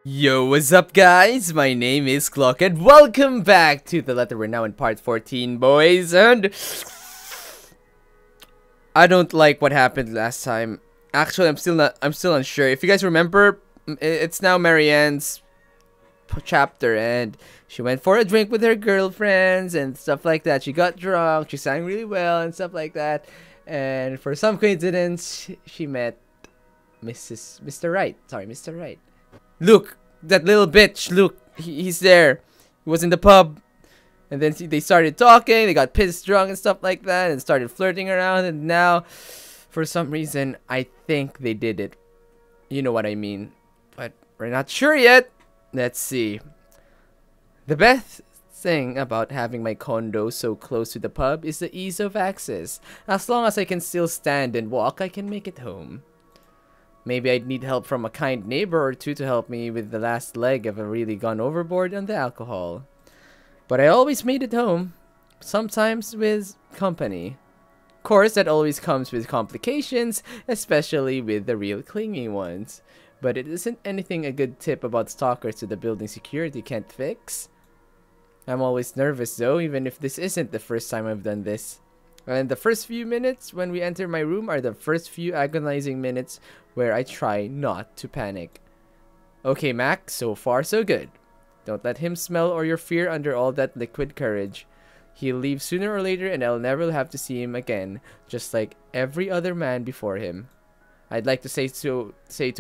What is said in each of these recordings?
Yo, what's up guys? My name is GLOCO and welcome back to the letter. We're now in part 14, boys, and I don't like what happened last time. Actually, I'm still unsure. If you guys remember, it's now Marianne's chapter and she went for a drink with her girlfriends and stuff like that. She got drunk, she sang really well and stuff like that. And for some coincidence, she met Mr. Right. Sorry, Mr. Right. Look, that little bitch, look, he's there. He was in the pub. And then they started talking, they got pissed drunk and stuff like that, and started flirting around, and now, for some reason, I think they did it. You know what I mean. But we're not sure yet. Let's see. The best thing about having my condo so close to the pub is the ease of access. As long as I can still stand and walk, I can make it home. Maybe I'd need help from a kind neighbor or two to help me with the last leg if I've really gone overboard on the alcohol. But I always made it home, sometimes with company. Of course, that always comes with complications, especially with the real clingy ones. But it isn't anything a good tip about stalkers to the building security can't fix. I'm always nervous though, even if this isn't the first time I've done this. And the first few minutes when we enter my room are the first few agonizing minutes where I try not to panic. Okay, Mac, so far so good. Don't let him smell or your fear under all that liquid courage. He'll leave sooner or later and I'll never have to see him again, just like every other man before him. I'd like to say to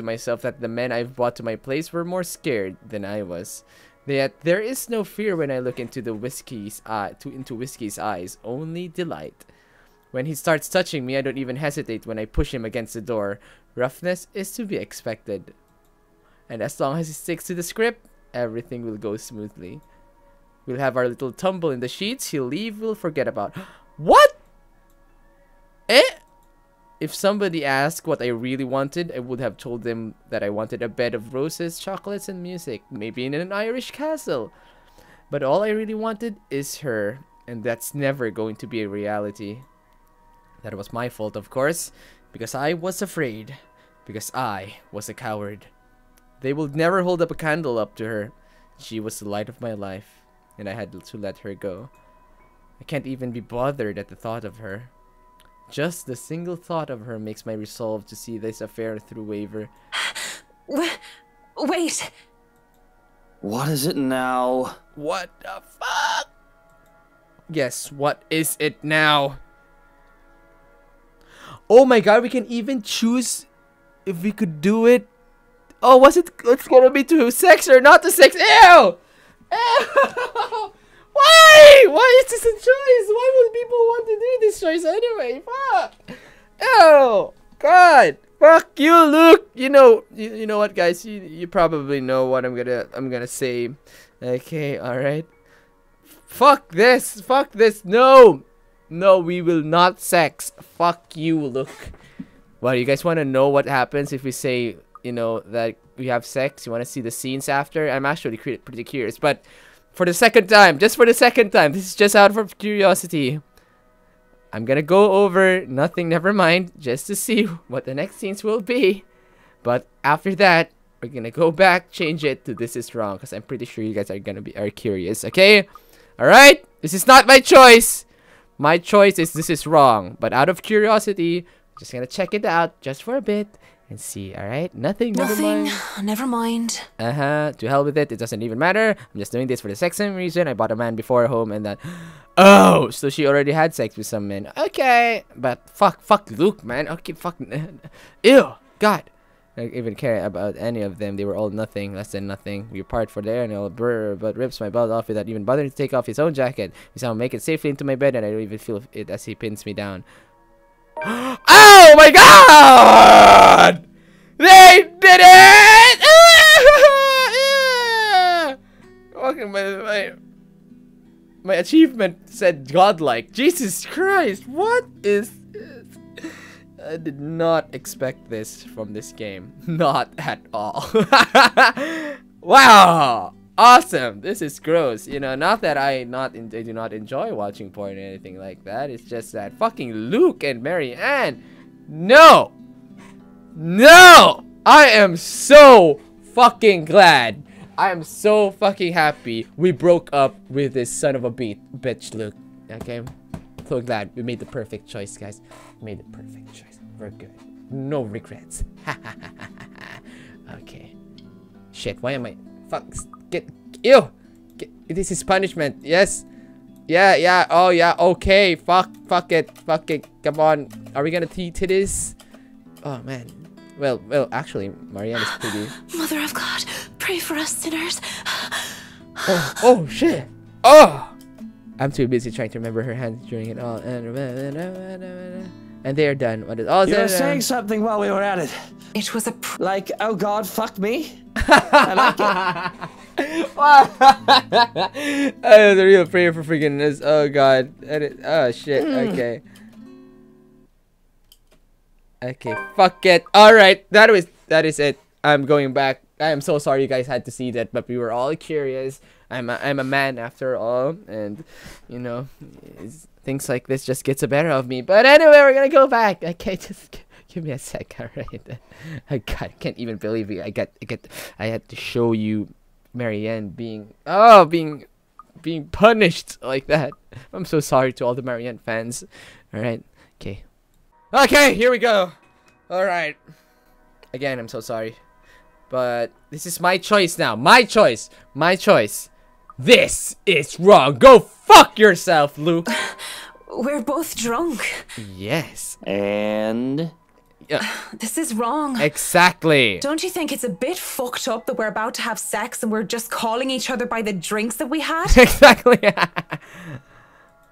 myself that the men I've brought to my place were more scared than I was. Yet there is no fear when I look into Whiskey's eyes, only delight. When he starts touching me, I don't even hesitate when I push him against the door. Roughness is to be expected. And as long as he sticks to the script, everything will go smoothly. We'll have our little tumble in the sheets, he'll leave, we'll forget about. What? Eh? If somebody asked what I really wanted, I would have told them that I wanted a bed of roses, chocolates, and music, maybe in an Irish castle. But all I really wanted is her, and that's never going to be a reality. That was my fault, of course, because I was afraid, because I was a coward. They will never hold up a candle up to her. She was the light of my life, and I had to let her go. I can't even be bothered at the thought of her. Just the single thought of her makes my resolve to see this affair through waver. Wait! What is it now? What the fuck? Yes, what is it now? Oh my god, we can even choose if we could do it. Oh, it's gonna be to sex or not to sex? Ew! Ew! Why? Why is this a choice? Why would people want to do this choice anyway? Fuck! Ew! God! Fuck you, Luke! You know what, guys? You probably know what I'm gonna say. Okay, alright. Fuck this! Fuck this! No! No, we will not sex. Fuck you, Luke. Well, you guys want to know what happens if we say, that we have sex? You want to see the scenes after? I'm actually pretty curious, but for the second time, just for the second time, this is just out of curiosity. I'm gonna go over nothing, never mind, just to see what the next scenes will be. But after that, we're gonna go back, change it to this is wrong, because I'm pretty sure you guys are curious, okay? Alright? This is not my choice. My choice is this is wrong. But out of curiosity, I'm just gonna check it out just for a bit and see, alright? Nothing, never mind. Never mind. To hell with it. It doesn't even matter. I'm just doing this for the same reason. I bought a man before home and then... Oh! So she already had sex with some men. Okay! But fuck Luke, man. Okay, fuck... Ew! God! I don't even care about any of them. They were all nothing, less than nothing. We apart for there and all brr, but rips my belt off without even bothering to take off his own jacket. We somehow make it safely into my bed and I don't even feel it as he pins me down. Oh my god! They did it! Fucking my achievement said godlike. Jesus Christ, what is this? I did not expect this from this game. Not at all. Wow! Awesome! This is gross. Not that I do not enjoy watching porn or anything like that. It's just that fucking Luke and Marianne. No! No! I am so fucking glad. I am so fucking happy we broke up with this son of a bitch, Luke. Okay? So glad we made the perfect choice, guys. We made the perfect choice. We're good. No regrets. Okay. Shit, why am I... Fuck. Ew! This is punishment. Yes. Yeah. Oh, yeah. Okay. Fuck it. Come on. Are we gonna to this? Oh, man. Well, actually, Marianne is pretty... Mother of God, pray for us sinners. Oh, shit. Oh! I'm too busy trying to remember her hands during it all. And they are done. What is all? You were saying something while we were at it. It was a... Like, oh God, fuck me? I like it. Oh, the real prayer for forgiveness. Oh God. Oh shit. Okay. Okay. Fuck it. All right. That is it. I'm going back. I am so sorry you guys had to see that, but we were all curious. I'm a man after all, and you know, things like this just gets the better of me. But anyway, we're gonna go back. Okay, just give me a sec. All right. I can't even believe it. I had to show you Marianne being punished like that. I'm so sorry to all the Marianne fans. All right. Okay, here we go. All right. Again, I'm so sorry. But this is my choice now. My choice. This is wrong. Go fuck yourself, Luke. We're both drunk. Yes. And... This is wrong. Exactly. Don't you think it's a bit fucked up that we're about to have sex and we're just calling each other by the drinks that we had? Exactly.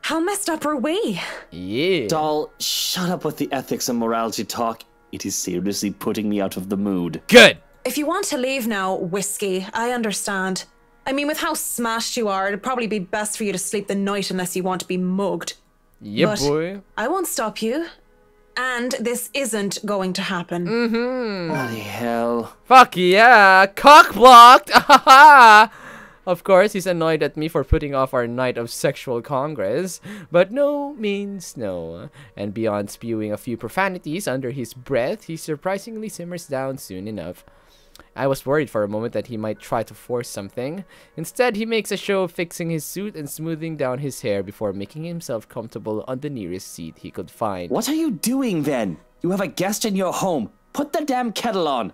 How messed up are we? Yeah. Doll, shut up with the ethics and morality talk. It is seriously putting me out of the mood. Good. If you want to leave now, Whiskey, I understand. I mean, with how smashed you are, it'd probably be best for you to sleep the night unless you want to be mugged. Yeah, but boy. I won't stop you. And this isn't going to happen. Bloody hell. Fuck yeah. Cock blocked. Of course, he's annoyed at me for putting off our night of sexual congress. But no means no. And beyond spewing a few profanities under his breath, he surprisingly simmers down soon enough. I was worried for a moment that he might try to force something. Instead, he makes a show of fixing his suit and smoothing down his hair before making himself comfortable on the nearest seat he could find. What are you doing then? You have a guest in your home. Put the damn kettle on.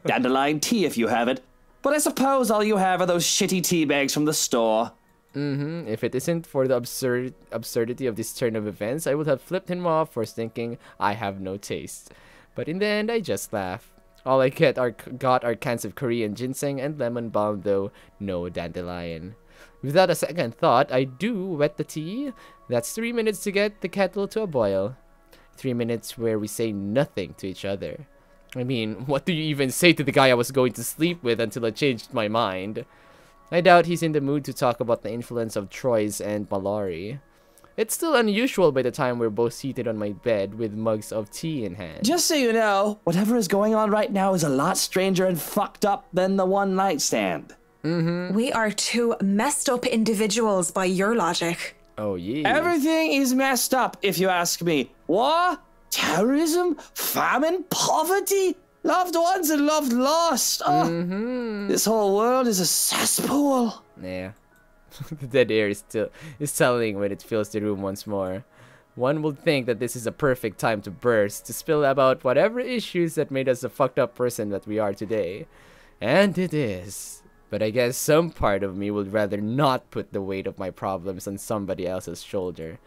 Dandelion tea if you have it. But I suppose all you have are those shitty tea bags from the store. If it isn't for the absurdity of this turn of events, I would have flipped him off for thinking I have no taste. But in the end, I just laugh. All I got are cans of Korean ginseng and lemon balm, though no dandelion. Without a second thought, I do wet the tea. That's 3 minutes to get the kettle to a boil. 3 minutes where we say nothing to each other. I mean, what do you even say to the guy I was going to sleep with until I changed my mind? I doubt he's in the mood to talk about the influence of Troyes and Mallory. It's still unusual by the time we're both seated on my bed with mugs of tea in hand. Just so you know, whatever is going on right now is a lot stranger and fucked up than the one night stand. We are two messed up individuals by your logic. Oh, yeah. Everything is messed up, if you ask me. War, terrorism, famine, poverty, loved ones and loved lost. Oh, this whole world is a cesspool. Yeah. The dead air is telling when it fills the room once more. One would think that this is a perfect time to burst, to spill about whatever issues that made us the fucked up person that we are today. And it is. But I guess some part of me would rather not put the weight of my problems on somebody else's shoulder.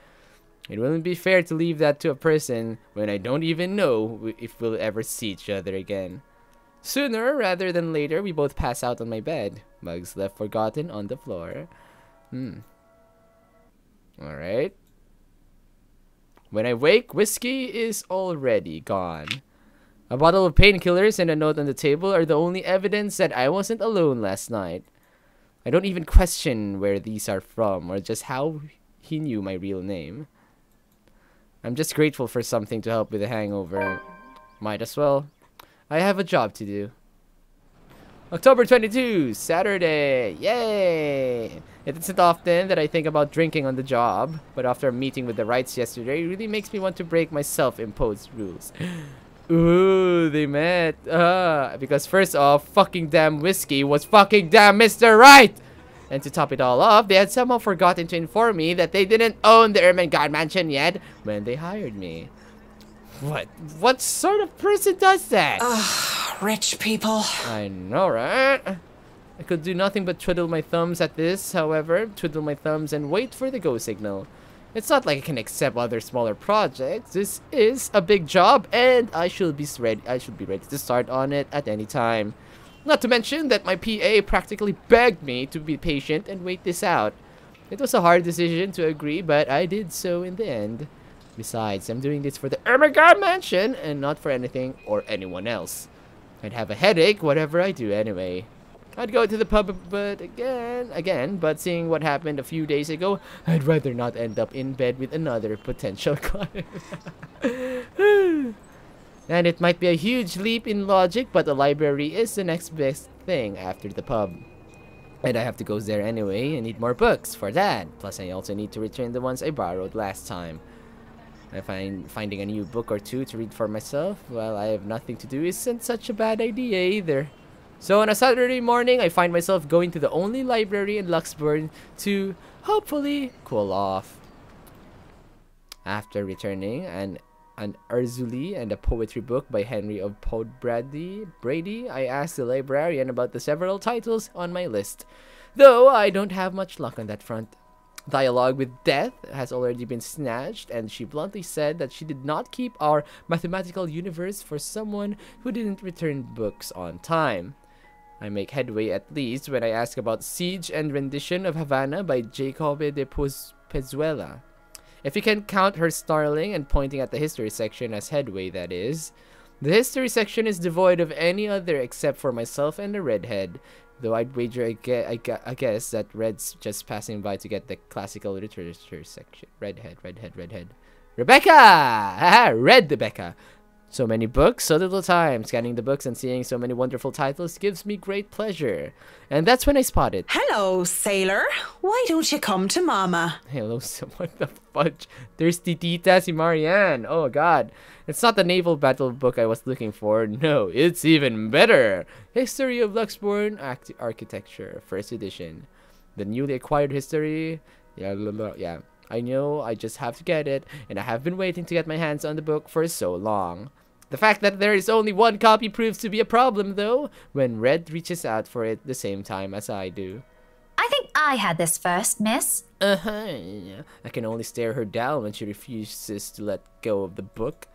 It wouldn't be fair to leave that to a person when I don't even know if we'll ever see each other again. Sooner rather than later, we both pass out on my bed, mugs left forgotten on the floor. Alright. When I wake, whiskey is already gone. A bottle of painkillers and a note on the table are the only evidence that I wasn't alone last night. I don't even question where these are from or just how he knew my real name. I'm just grateful for something to help with the hangover. Might as well. I have a job to do. October 22, Saturday. Yay! It isn't often that I think about drinking on the job, but after a meeting with the Wrights yesterday, it really makes me want to break my self-imposed rules. Ooh, they met. Because first off, fucking damn Whiskey was fucking damn Mr. Right! And to top it all off, they had somehow forgotten to inform me that they didn't own the Ermengarde mansion yet when they hired me. What sort of person does that? Ugh, rich people. I know, right? I could do nothing but twiddle my thumbs at this, however. Twiddle my thumbs and wait for the go signal. It's not like I can accept other smaller projects. This is a big job, and I should be ready to start on it at any time. Not to mention that my PA practically begged me to be patient and wait this out. It was a hard decision to agree, but I did so in the end. Besides, I'm doing this for the Ermengarde mansion and not for anything or anyone else. I'd have a headache whatever I do anyway. I'd go to the pub, but but seeing what happened a few days ago, I'd rather not end up in bed with another potential client. And it might be a huge leap in logic, but the library is the next best thing after the pub. And I have to go there anyway and need more books for that. Plus, I also need to return the ones I borrowed last time. Finding a new book or two to read for myself while I have nothing to do isn't such a bad idea either. So on a Saturday morning, I find myself going to the only library in Luxburn to hopefully cool off. After returning an Urzuli and a poetry book by Henry of Brady, I asked the librarian about the several titles on my list, though I don't have much luck on that front. Dialogue with Death has already been snatched, and she bluntly said that she did not keep our mathematical universe for someone who didn't return books on time. I make headway at least when I ask about Siege and Rendition of Havana by Jacobe de Pezuela. If you can count her snarling and pointing at the history section as headway, that is. The history section is devoid of any other except for myself and the redhead, though I'd wager I guess that Red's just passing by to get the classical literature section. Redhead. Rebecca! Haha, Rebecca! So many books, so little time. Scanning the books and seeing so many wonderful titles gives me great pleasure. And that's when I spot it. Hello, sailor. Why don't you come to Mama? Hello, what the fudge? Thirsty tita si Marianne. Oh god. It's not the naval battle book I was looking for. No, it's even better. History of Luxburn Architecture, first edition. The newly acquired history. Yeah. I know, I just have to get it, and I have been waiting to get my hands on the book for so long. The fact that there is only one copy proves to be a problem, though, when Red reaches out for it the same time as I do. I think I had this first, miss. I can only stare her down when she refuses to let go of the book.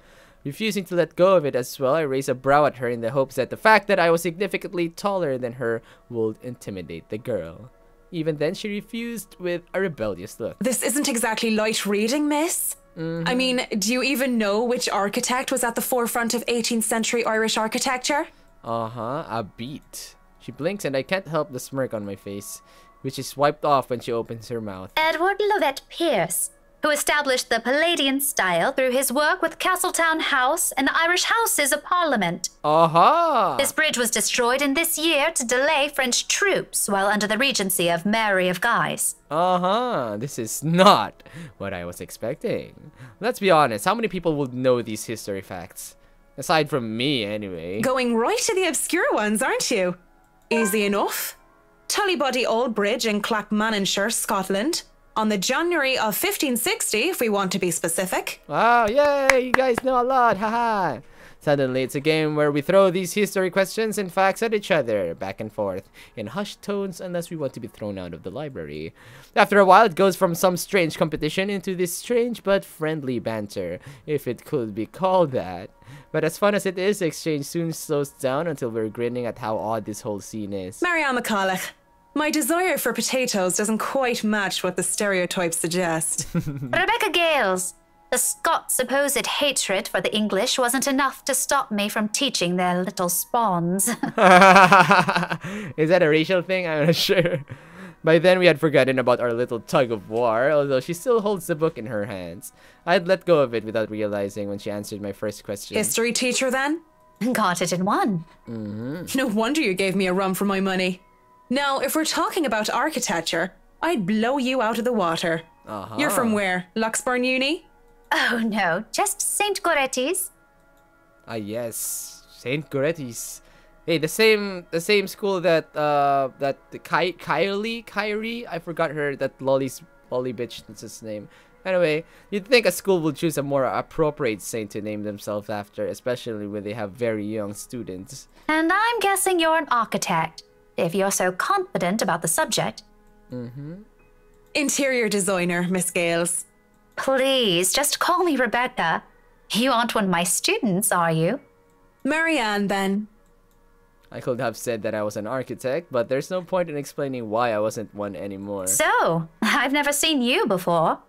Refusing to let go of it as well, I raise a brow at her in the hopes that the fact that I was significantly taller than her would intimidate the girl. Even then, she refused with a rebellious look. This isn't exactly light reading, miss. I mean, do you even know which architect was at the forefront of 18th century Irish architecture? A beat. She blinks and I can't help the smirk on my face, which is wiped off when she opens her mouth. Edward Lovett Pearce, who established the Palladian style through his work with Castletown House and the Irish Houses of Parliament. This bridge was destroyed in this year to delay French troops while under the regency of Mary of Guise. This is not what I was expecting. Let's be honest, how many people would know these history facts? Aside from me, anyway. Going right to the obscure ones, aren't you? Easy enough. Tullybody Old Bridge in Clackmannanshire, Scotland. On the January of 1560, if we want to be specific. Wow, yay, you guys know a lot, haha. Suddenly, it's a game where we throw these history questions and facts at each other, back and forth, in hushed tones unless we want to be thrown out of the library. After a while, it goes from some strange competition into this strange but friendly banter, if it could be called that. But as fun as it is, the exchange soon slows down until we're grinning at how odd this whole scene is. Marianne McCulloch. My desire for potatoes doesn't quite match what the stereotypes suggest. Rebecca Gales. The Scots' supposed hatred for the English wasn't enough to stop me from teaching their little spawns. Is that a racial thing? I'm not sure. By then, we had forgotten about our little tug of war, although she still holds the book in her hands. I'd let go of it without realizing when she answered my first question. History teacher, then? Got it in one. No wonder you gave me a run for my money. Now, if we're talking about architecture, I'd blow you out of the water. You're from where? Luxburn Uni? Oh no, just St. Goretti's. Ah, yes. St. Goretti's. Hey, the same school that Kyrie, I forgot that lolly bitch, that's his name. Anyway, you'd think a school would choose a more appropriate saint to name themselves after, especially when they have very young students. And I'm guessing you're an architect, if you're so confident about the subject. Interior designer, Miss Gales. Please, just call me Rebecca. You aren't one of my students, are you? Marianne, then. I could have said that I was an architect, but there's no point in explaining why I wasn't one anymore. So, I've never seen you before.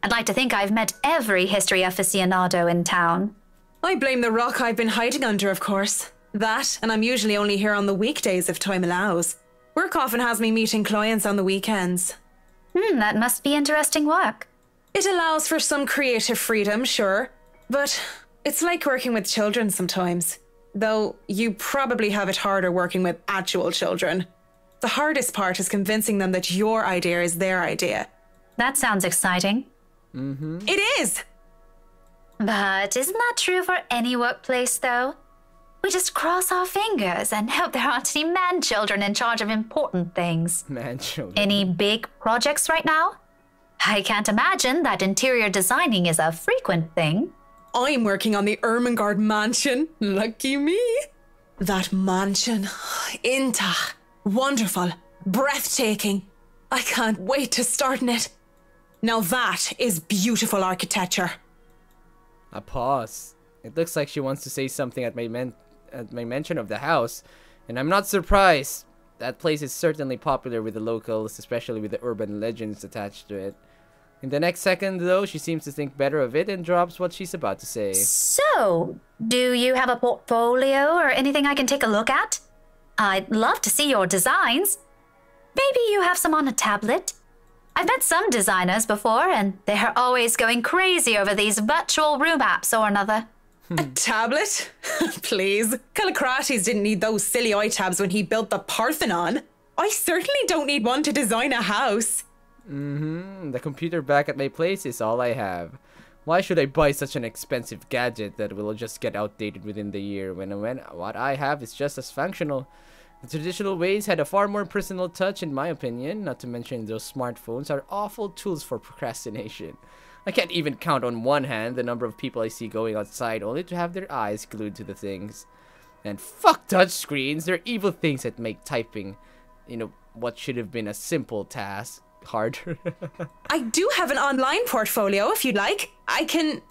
I'd like to think I've met every history aficionado in town. I blame the rock I've been hiding under, of course. That, and I'm usually only here on the weekdays if time allows. Work often has me meeting clients on the weekends. That must be interesting work. It allows for some creative freedom, sure. But it's like working with children sometimes. Though you probably have it harder working with actual children. The hardest part is convincing them that your idea is their idea. That sounds exciting. It is! But isn't that true for any workplace, though? We just cross our fingers and hope there aren't any man-children in charge of important things. Man-children. Any big projects right now? I can't imagine that interior designing is a frequent thing. I'm working on the Ermengarde mansion. Lucky me. That mansion. Intach. Wonderful. Breathtaking. I can't wait to start in it. Now that is beautiful architecture. A pause. It looks like she wants to say something at my mention of the house, and I'm not surprised. That place is certainly popular with the locals, especially with the urban legends attached to it. In the next second, though, she seems to think better of it and drops what she's about to say. So, do you have a portfolio or anything I can take a look at? I'd love to see your designs. Maybe you have some on a tablet? I've met some designers before, and they're always going crazy over these virtual room apps or another. A tablet? Please. Callicrates didn't need those silly eye-tabs when he built the Parthenon. I certainly don't need one to design a house. The computer back at my place is all I have. Why should I buy such an expensive gadget that will just get outdated within the year when what I have is just as functional? The traditional ways had a far more personal touch in my opinion, not to mention those smartphones are awful tools for procrastination. I can't even count on one hand the number of people I see going outside only to have their eyes glued to the things. And fuck touchscreens, they're evil things that make typing, what should have been a simple task, harder. I do have an online portfolio if you'd like. I can...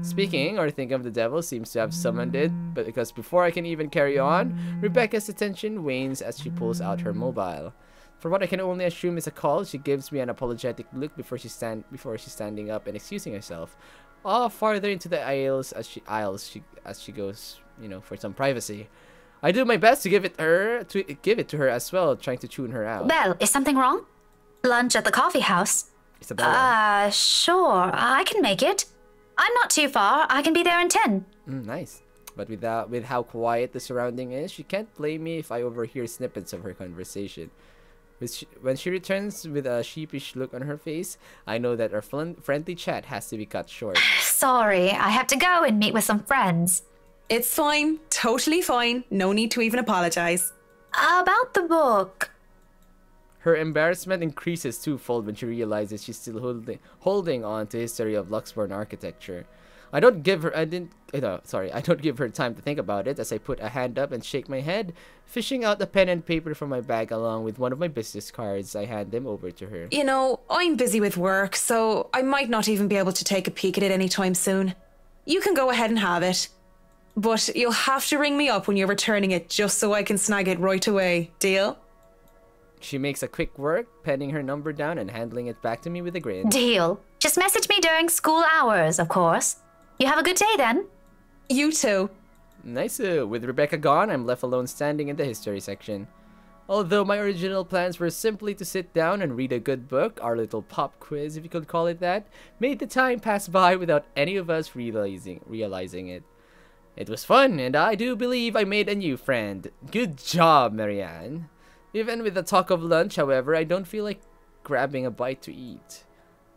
Speaking, or think of the devil seems to have summoned it, but because before I can even carry on, Rebecca's attention wanes as she pulls out her mobile. For what I can only assume is a call, she gives me an apologetic look before she's standing up and excusing herself, all farther into the aisles as she goes, for some privacy. I do my best to give it to her as well, trying to tune her out. Belle, is something wrong? Lunch at the coffee house? Isabella. Sure, I can make it. I'm not too far. I can be there in 10. Nice. But with how quiet the surrounding is, she can't blame me if I overhear snippets of her conversation. When she returns with a sheepish look on her face, I know that our friendly chat has to be cut short. Sorry, I have to go and meet with some friends. It's fine. Totally fine. No need to even apologize. About the book. Her embarrassment increases twofold when she realizes she's still holding on to history of Luxembourg architecture. I don't give her time to think about it as I put a hand up and shake my head, fishing out a pen and paper from my bag along with one of my business cards. I hand them over to her. I'm busy with work, so I might not even be able to take a peek at it anytime soon. You can go ahead and have it. But you'll have to ring me up when you're returning it just so I can snag it right away. Deal? She makes a quick work, penning her number down and handing it back to me with a grin. Deal. Just message me during school hours, of course. You have a good day then. You too. Nice. With Rebecca gone, I'm left alone standing in the history section. Although my original plans were simply to sit down and read a good book, our little pop quiz, if you could call it that, made the time pass by without any of us realizing it. It was fun, and I do believe I made a new friend. Good job, Marianne. Even with the talk of lunch, however, I don't feel like grabbing a bite to eat.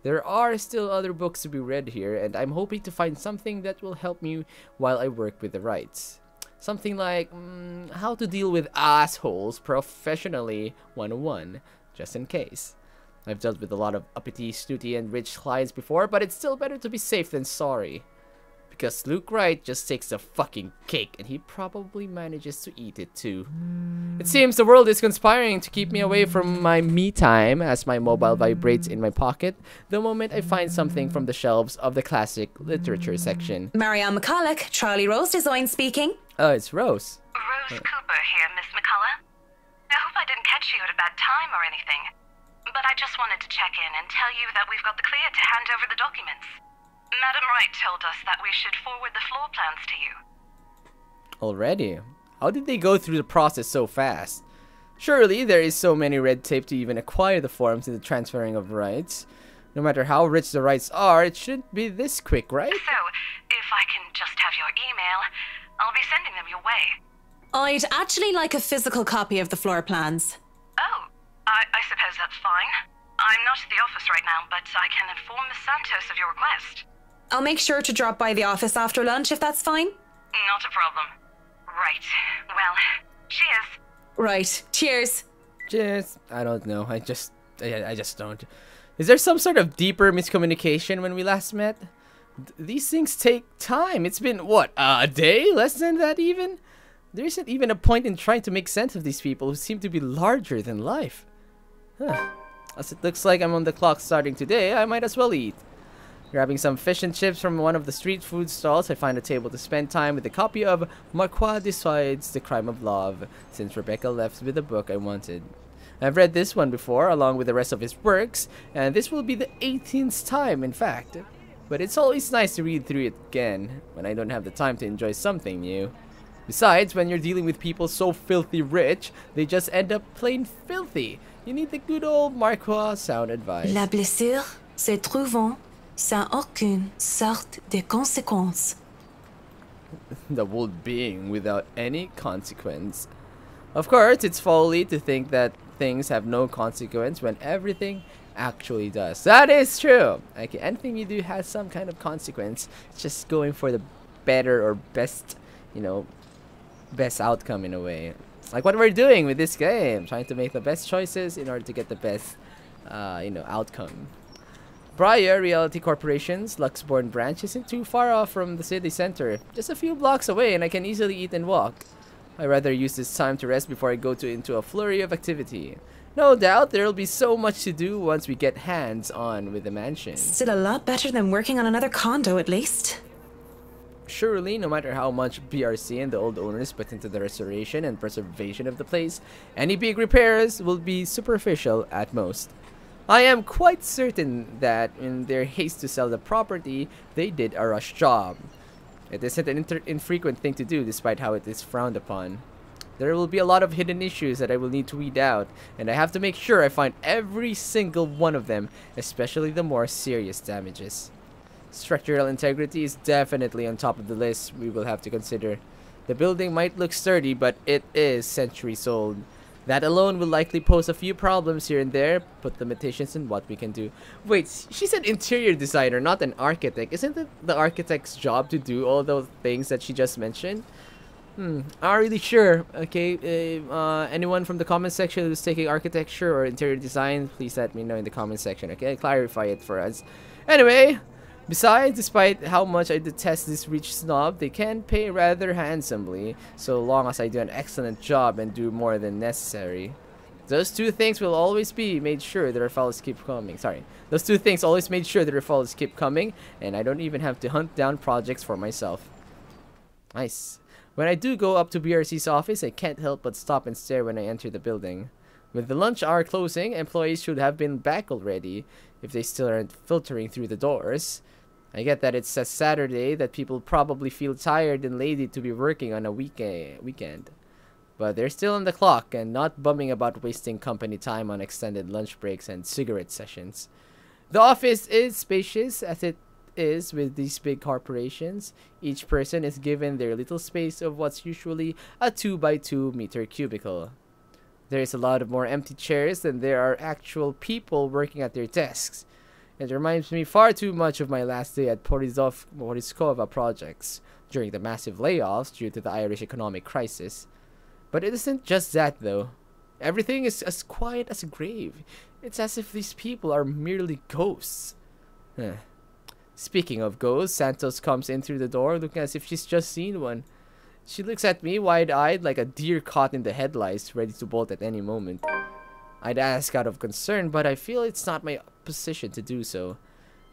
There are still other books to be read here, and I'm hoping to find something that will help me while I work with the rights. Something like how to deal with assholes professionally 101, just in case. I've dealt with a lot of uppity, snooty, and rich clients before, but it's still better to be safe than sorry. Because Luke Wright just takes the fucking cake, and he probably manages to eat it too. It seems the world is conspiring to keep me away from my me time as my mobile vibrates in my pocket the moment I find something from the shelves of the classic literature section. Marianne McCulloch, Charlie Rose Design speaking. Oh, it's Rose. Rose Cooper here, Miss McCullough. I hope I didn't catch you at a bad time or anything, but I just wanted to check in and tell you that we've got the clear to hand over the documents. Madam Wright told us that we should forward the floor plans to you. Already? How did they go through the process so fast? Surely there is so many red tape to even acquire the forms in the transferring of rights. No matter how rich the rights are, it shouldn't be this quick, right? So, if I can just have your email, I'll be sending them your way. I'd actually like a physical copy of the floor plans. Oh, I suppose that's fine. I'm not at the office right now, but I can inform Miss Santos of your request. I'll make sure to drop by the office after lunch if that's fine. Not a problem. Right. Well, cheers. Right. Cheers. Cheers. I don't know. I just don't. Is there some sort of deeper miscommunication when we last met? These things take time. It's been, what, a day? Less than that even? There isn't even a point in trying to make sense of these people who seem to be larger than life. Huh. As it looks like I'm on the clock starting today, I might as well eat. Grabbing some fish and chips from one of the street food stalls, I find a table to spend time with a copy of Marquis Decides the Crime of Love, since Rebecca left with the book I wanted. I've read this one before, along with the rest of his works, and this will be the 18th time, in fact. But it's always nice to read through it again, when I don't have the time to enjoy something new. Besides, when you're dealing with people so filthy rich, they just end up plain filthy. You need the good old Marquis sound advice. La blessure se trouvant sans aucune sorte de conséquence. The world being without any consequence. Of course, it's folly to think that things have no consequence when everything actually does. That is true. Like anything you do has some kind of consequence. It's just going for the better or best, best outcome in a way. Like what we're doing with this game, trying to make the best choices in order to get the best, outcome. Briar Reality Corporation's Luxbourne branch isn't too far off from the city center, just a few blocks away, and I can easily eat and walk. I'd rather use this time to rest before I go into a flurry of activity. No doubt there'll be so much to do once we get hands-on with the mansion. Still a lot better than working on another condo, at least. Surely, no matter how much BRC and the old owners put into the restoration and preservation of the place, any big repairs will be superficial at most. I am quite certain that in their haste to sell the property, they did a rush job. It isn't an infrequent thing to do, despite how it is frowned upon. There will be a lot of hidden issues that I will need to weed out, and I have to make sure I find every single one of them, especially the more serious damages. Structural integrity is definitely on top of the list we will have to consider. The building might look sturdy, but it is centuries old. That alone will likely pose a few problems here and there, put limitations in what we can do. Wait, she said interior designer, not an architect. Isn't it the architect's job to do all those things that she just mentioned? Not really sure. Okay, anyone from the comment section who's taking architecture or interior design, please let me know in the comment section, okay? Clarify it for us. Anyway, besides, despite how much I detest this rich snob, they can pay rather handsomely, so long as I do an excellent job and do more than necessary. Those two things will always be made sure that our fellows keep coming. Those two things always made sure that our fellows keep coming, and I don't even have to hunt down projects for myself. Nice. When I do go up to BRC's office, I can't help but stop and stare when I enter the building. With the lunch hour closing, employees should have been back already, if they still aren't filtering through the doors. I get that it's a Saturday, that people probably feel tired and lazy to be working on a weekend. But they're still on the clock and not bumming about wasting company time on extended lunch breaks and cigarette sessions. The office is spacious, as it is with these big corporations. Each person is given their little space of what's usually a 2x2 meter cubicle. There is a lot of more empty chairs than there are actual people working at their desks. It reminds me far too much of my last day at Poriskova Projects during the massive layoffs due to the Irish economic crisis. But it isn't just that, though. Everything is as quiet as a grave. It's as if these people are merely ghosts. Speaking of ghosts, Santos comes in through the door looking as if she's just seen one. She looks at me wide-eyed like a deer caught in the headlights, ready to bolt at any moment. I'd ask out of concern, but I feel it's not my position to do so.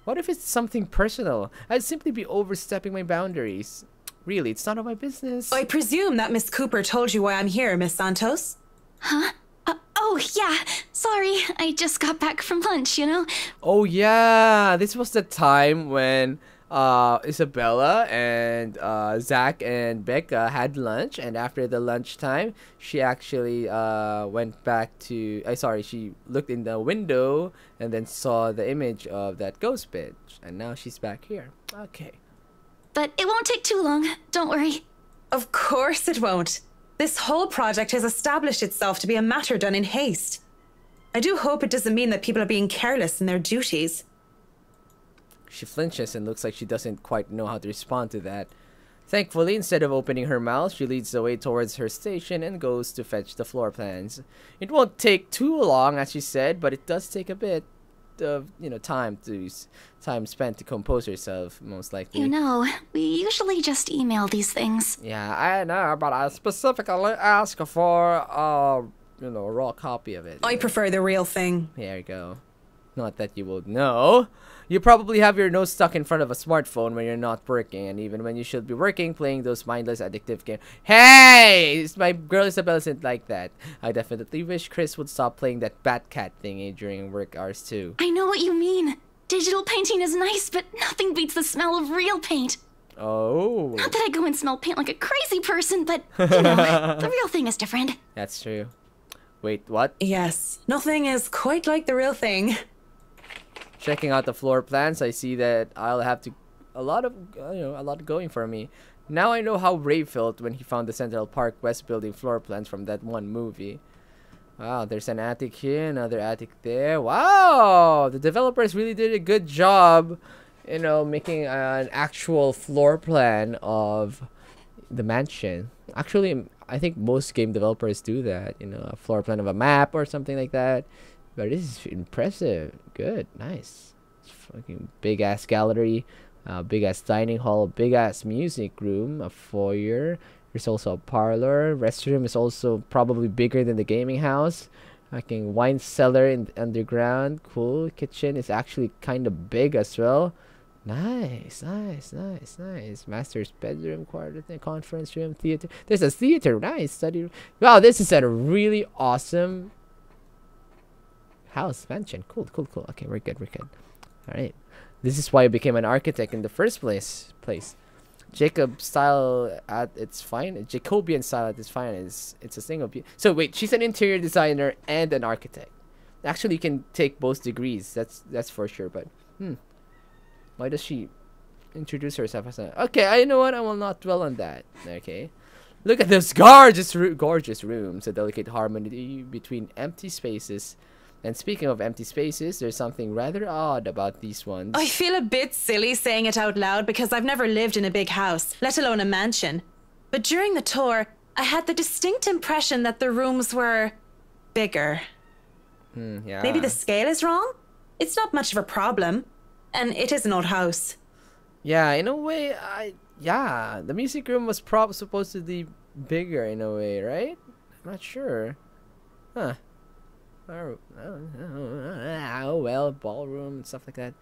What if it's something personal? I'd simply be overstepping my boundaries. Really, it's none of my business. I presume that Miss Cooper told you why I'm here, Miss Santos? Huh? Oh, yeah. Sorry, I just got back from lunch, you know? Oh, yeah. This was the time when Isabella and Zach and Becca had lunch, and after the lunchtime, she actually went back to... she looked in the window and then saw the image of that ghost bitch, and now she's back here. Okay. But it won't take too long. Don't worry. Of course it won't. This whole project has established itself to be a matter done in haste. I do hope it doesn't mean that people are being careless in their duties. She flinches and looks like she doesn't quite know how to respond to that. Thankfully, instead of opening her mouth, she leads the way towards her station and goes to fetch the floor plans. It won't take too long, as she said, but it does take a bit of, time spent to compose herself, most likely. You know, we usually just email these things. Yeah, I know, but I specifically asked for a raw copy of it. I prefer the real thing. There you go. Not that you would know. You probably have your nose stuck in front of a smartphone when you're not working, and even when you should be working, playing those mindless, addictive games. Hey! My girl Isabel isn't like that. I definitely wish Chris would stop playing that Batcat thingy during work hours, too. I know what you mean. Digital painting is nice, but nothing beats the smell of real paint. Oh. Not that I go and smell paint like a crazy person, but, you know, the real thing is different. That's true. Wait, what? Yes, nothing is quite like the real thing. Checking out the floor plans, I see that I'll have to a lot going for me. Now I know how Ray felt when he found the Central Park West building floor plans from that one movie. Wow, there's an attic here, another attic there. Wow, the developers really did a good job, making an actual floor plan of the mansion. Actually, I think most game developers do that, a floor plan of a map or something like that. But this is impressive. Good. Nice. Fucking big ass gallery. Big ass dining hall. Big ass music room. A foyer. There's also a parlor. Restroom is also probably bigger than the gaming house. Fucking wine cellar in the underground. Cool. Kitchen is actually kind of big as well. Nice. Master's bedroom, quarter, conference room, theater. There's a theater. Nice. Study room. Wow, this is a really awesome house, mansion. Cool. Okay, we're good. All right. This is why I became an architect in the first place. Jacobian style at its finest is it's a single so wait, she's an interior designer and an architect. Actually, you can take both degrees. That's for sure. But why does she introduce herself as a... Okay, I know what. I will not dwell on that. Okay. Look at those gorgeous rooms. A delicate harmony between empty spaces. And speaking of empty spaces, there's something rather odd about these ones. I feel a bit silly saying it out loud because I've never lived in a big house, let alone a mansion. But during the tour, I had the distinct impression that the rooms were bigger. Yeah. Maybe the scale is wrong? It's not much of a problem. And it is an old house. Yeah, in a way, the music room was supposed to be bigger in a way, right? I'm not sure. Huh. Oh well, ballroom and stuff like that.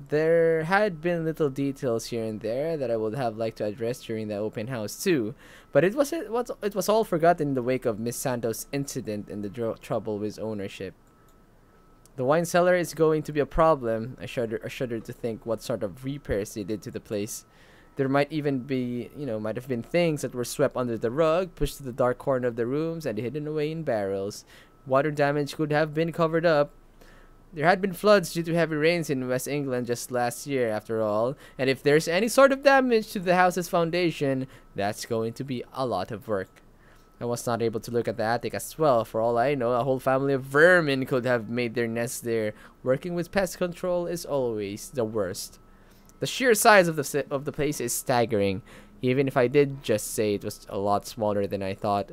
There had been little details here and there that I would have liked to address during the open house too, but it was all forgotten in the wake of Miss Santos' incident and the trouble with ownership. The wine cellar is going to be a problem. I shudder to think what sort of repairs they did to the place. There might even be, might have been things that were swept under the rug, pushed to the dark corner of the rooms, and hidden away in barrels. Water damage could have been covered up. There had been floods due to heavy rains in West England just last year, after all. And if there's any sort of damage to the house's foundation, that's going to be a lot of work. I was not able to look at the attic as well. For all I know, a whole family of vermin could have made their nest there. Working with pest control is always the worst. The sheer size of the place is staggering. Even if I did just say it was a lot smaller than I thought.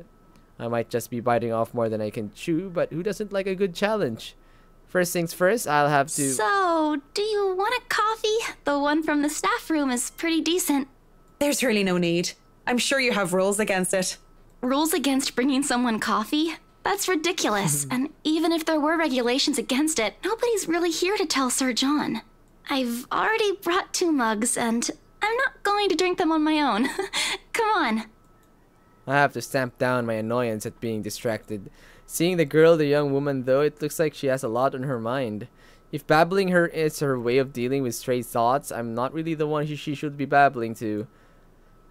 I might just be biting off more than I can chew, but who doesn't like a good challenge? First things first, I'll have to... So, do you want a coffee? The one from the staff room is pretty decent. There's really no need. I'm sure you have rules against it. Rules against bringing someone coffee? That's ridiculous. And even if there were regulations against it, nobody's really here to tell Sir John. I've already brought 2 mugs, and I'm not going to drink them on my own. Come on. I have to stamp down my annoyance at being distracted. Seeing the girl, the young woman, though, it looks like she has a lot on her mind. If babbling her is her way of dealing with stray thoughts, I'm not really the one she should be babbling to.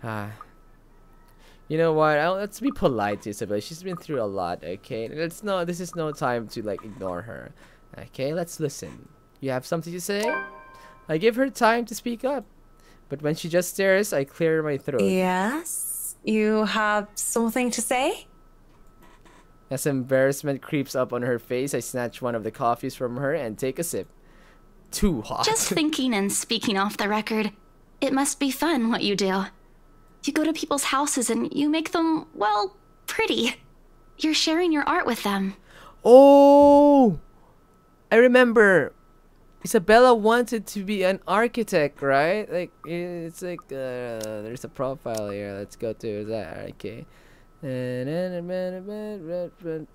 You know what? Let's be polite to Isabella. She's been through a lot, okay? This is no time to, like, ignore her. Okay, let's listen. You have something to say? I give her time to speak up. But when she just stares, I clear my throat. Yes? You have something to say? As embarrassment creeps up on her face, I snatch one of the coffees from her and take a sip. Too hot. Just thinking and speaking off the record, it must be fun what you do. You go to people's houses and you make them, well, pretty. You're sharing your art with them. Oh! I remember. Isabella wanted to be an architect, right? Like, it's like, there's a profile here. Let's go to that. Okay.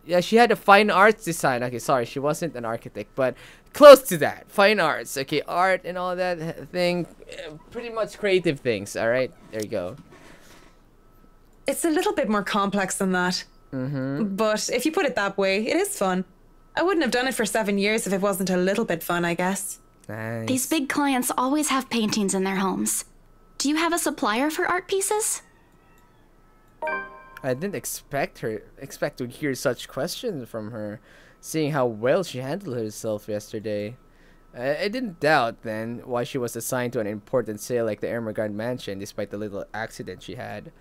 Yeah, she had a fine arts design. Okay, sorry, she wasn't an architect, but close to that. Fine arts. Okay, art and all that thing. Pretty much creative things. All right, there you go. It's a little bit more complex than that. But if you put it that way, it is fun. I wouldn't have done it for 7 years if it wasn't a little bit fun, I guess. Nice. These big clients always have paintings in their homes. Do you have a supplier for art pieces? I didn't expect to hear such questions from her, seeing how well she handled herself yesterday. I didn't doubt then why she was assigned to an important sale like the Ermengarde mansion despite the little accident she had.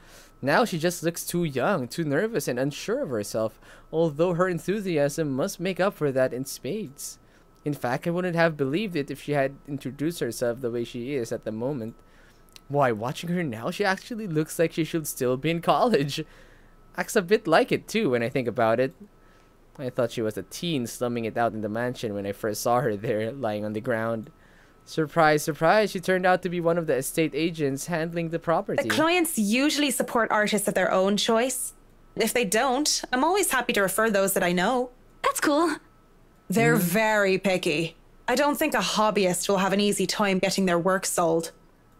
Now she just looks too young, too nervous and unsure of herself, although her enthusiasm must make up for that in spades. In fact, I wouldn't have believed it if she had introduced herself the way she is at the moment. Why, watching her now, she actually looks like she should still be in college. Acts a bit like it too when I think about it. I thought she was a teen slumming it out in the mansion when I first saw her there, lying on the ground. Surprise, surprise, she turned out to be one of the estate agents handling the property. The clients usually support artists of their own choice. If they don't, I'm always happy to refer those that I know. That's cool. They're very picky. I don't think a hobbyist will have an easy time getting their work sold.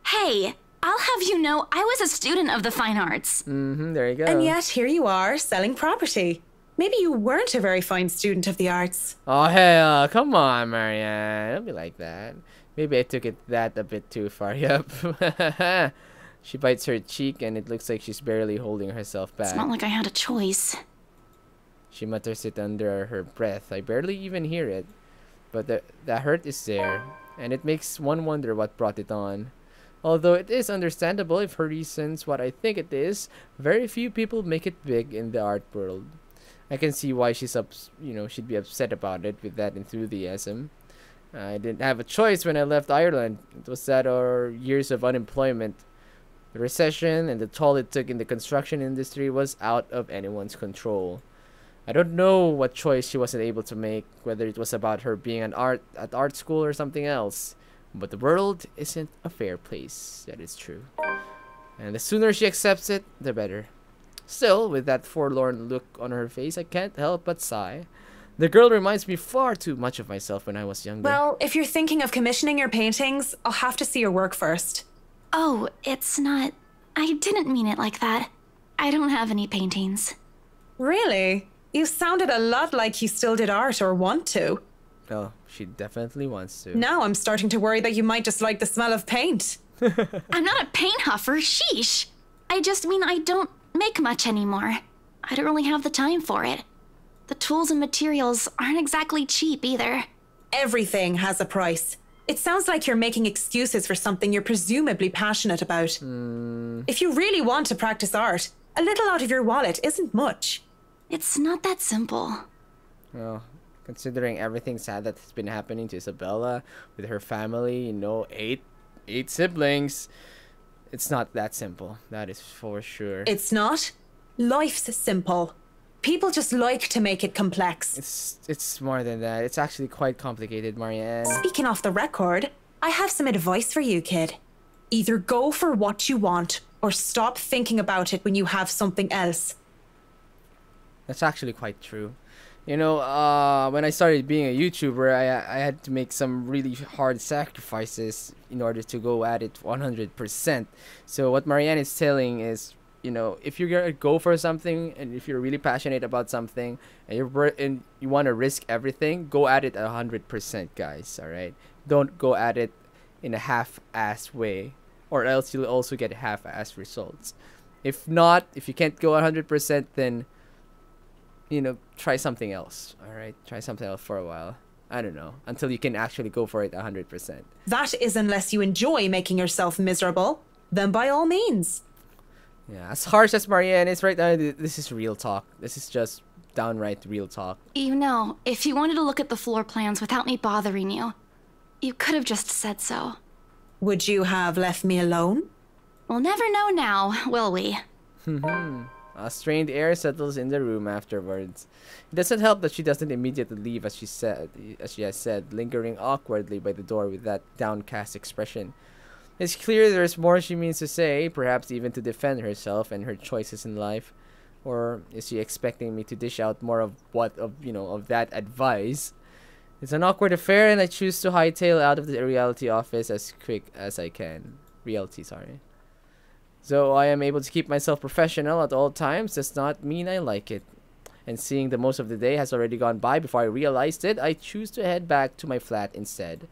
Hey, I'll have you know I was a student of the fine arts. There you go. And yet here you are, selling property. Maybe you weren't a very fine student of the arts. Oh, hell, come on, Marianne. Don't be like that. Maybe I took that a bit too far. Yep. She bites her cheek and it looks like she's barely holding herself back. It's not like I had a choice. She mutters it under her breath. I barely even hear it. But the hurt is there. And it makes one wonder what brought it on. Although it is understandable if her reason's what I think it is, very few people make it big in the art world. I can see why she'd be upset about it with that enthusiasm. I didn't have a choice when I left Ireland. It was that or years of unemployment. The recession and the toll it took in the construction industry was out of anyone's control. I don't know what choice she wasn't able to make, whether it was about her being at art school or something else. But the world isn't a fair place, that is true. And the sooner she accepts it, the better. Still, with that forlorn look on her face, I can't help but sigh. The girl reminds me far too much of myself when I was younger. Well, if you're thinking of commissioning your paintings, I'll have to see your work first. Oh, it's not... I didn't mean it like that. I don't have any paintings. Really? You sounded a lot like you still did art or want to. Oh, she definitely wants to. Now I'm starting to worry that you might just like the smell of paint. I'm not a paint huffer, sheesh. I just mean I don't make much anymore. I don't really have the time for it. The tools and materials aren't exactly cheap either. Everything has a price. It sounds like you're making excuses for something you're presumably passionate about. If you really want to practice art, A little out of your wallet isn't much. It's not that simple. Well, considering everything sad that's been happening to Isabella with her family, you know, eight siblings, it's not that simple. That is for sure. It's not. Life's simple. People just like to make it complex. It's more than that. It's actually quite complicated, Marianne. Speaking off the record, I have some advice for you, kid. Either go for what you want, or stop thinking about it when you have something else. That's actually quite true. You know, when I started being a YouTuber, I had to make some really hard sacrifices in order to go at it 100%. So what Marianne is telling is, you know, if you're gonna go for something, and if you're really passionate about something, and you want to risk everything, go at it 100%, guys. All right, don't go at it in a half-ass way, or else you'll also get half-ass results. If not, if you can't go 100%, then, you know, try something else. All right, try something else for a while. I don't know, until you can actually go for it 100%. That is unless you enjoy making yourself miserable. Then by all means. Yeah, as harsh as Marianne is right now, this is real talk. This is just downright real talk. You know, if you wanted to look at the floor plans without me bothering you, you could have just said so. Would you have left me alone? We'll never know now, will we? A strained air settles in the room afterwards. It doesn't help that she doesn't immediately leave, as she has said, lingering awkwardly by the door with that downcast expression. It's clear there's more she means to say, perhaps even to defend herself and her choices in life. Or is she expecting me to dish out more of that advice? It's an awkward affair, and I choose to hightail out of the reality office as quick as I can. Realty, sorry. So I am able to keep myself professional at all times does not mean I like it. And seeing that most of the day has already gone by before I realized it, I choose to head back to my flat instead.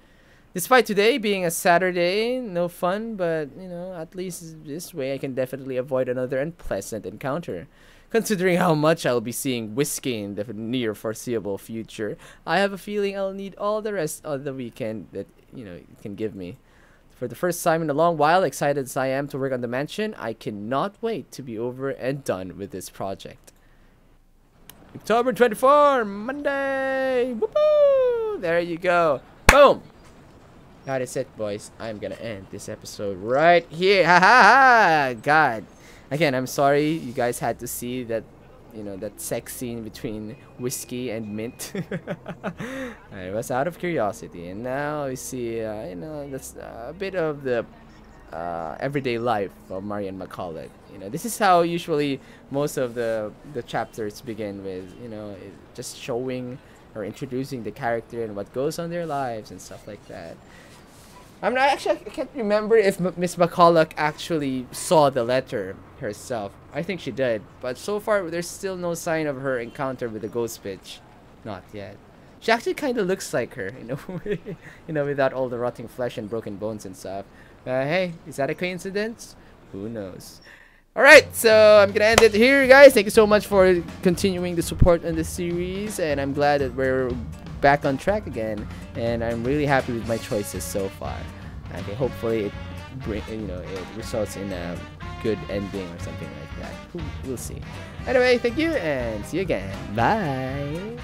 Despite today being a Saturday, no fun, but, you know, at least this way I can definitely avoid another unpleasant encounter. Considering how much I'll be seeing whiskey in the near foreseeable future, I have a feeling I'll need all the rest of the weekend that, you know, it can give me. For the first time in a long while, excited as I am to work on the mansion, I cannot wait to be over and done with this project. October 24, Monday! Whoopoo! There you go. Boom! That is it, boys. I'm gonna end this episode right here. Ha ha ha! God. Again, I'm sorry you guys had to see that, you know, that sex scene between whiskey and mint. I was out of curiosity, and now we see, you know, that's a bit of the everyday life of Marianne McCullough. You know, this is how usually most of the chapters begin with, you know, just showing or introducing the character and what goes on their lives and stuff like that. I can't remember if Miss McCullough actually saw the letter herself. I think she did, but so far there's still no sign of her encounter with the ghost bitch. Not yet. She actually kind of looks like her, in a way, you know, without all the rotting flesh and broken bones and stuff. Hey, is that a coincidence? Who knows? Alright, so I'm gonna end it here, guys. Thank you so much for continuing the support in this series, and I'm glad that we're back on track again, and I'm really happy with my choices so far. Okay, hopefully it results in a good ending or something like that. We'll see. Anyway, thank you, and see you again. Bye.